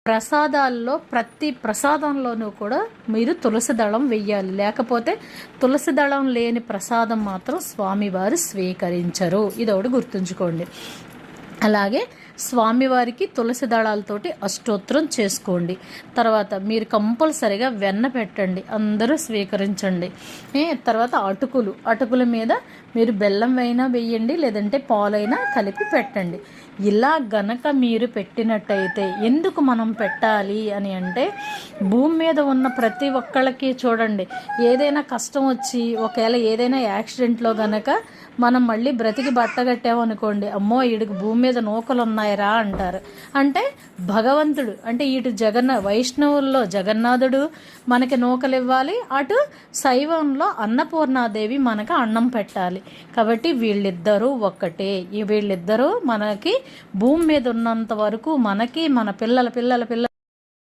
ప్రసాదాల్లో ప్రతి ప్రసాదంలోనూ కూడా మీరు తులసి దళం వెయ్యాలి. లేకపోతే తులసి దళం లేని ప్రసాదం మాత్రం స్వామివారు స్వీకరించరు. ఇదొకటి గుర్తుంచుకోండి. అలాగే స్వామివారికి తులసి దళాలతోటి అష్టోత్తరం చేసుకోండి. తర్వాత మీరు కంపల్సరిగా వెన్న పెట్టండి, అందరూ స్వీకరించండి. తర్వాత అటుకుల మీద మీరు బెల్లం అయినా వేయండి, లేదంటే పాలైనా కలిపి పెట్టండి. ఇలా గనక మీరు పెట్టినట్టయితే, ఎందుకు మనం పెట్టాలి అని అంటే, భూమి మీద ఉన్న ప్రతి ఒక్కళ్ళకి చూడండి, ఏదైనా కష్టం వచ్చి ఒకవేళ ఏదైనా యాక్సిడెంట్లో గనక మనం మళ్ళీ బ్రతికి బట్టగట్టామనుకోండి, అమ్మో వీడికి భూమి మీద నూకలు ఉన్నాయిరా అంటారు. అంటే భగవంతుడు, అంటే ఇటు వైష్ణవుల్లో జగన్నాథుడు మనకి నూకలు ఇవ్వాలి, అటు శైవంలో అన్నపూర్ణాదేవి మనకు అన్నం పెట్టాలి. కాబట్టి వీళ్ళిద్దరూ ఒక్కటే. వీళ్ళిద్దరూ మనకి భూమి మీద ఉన్నంత వరకు మనకి మన పిల్లల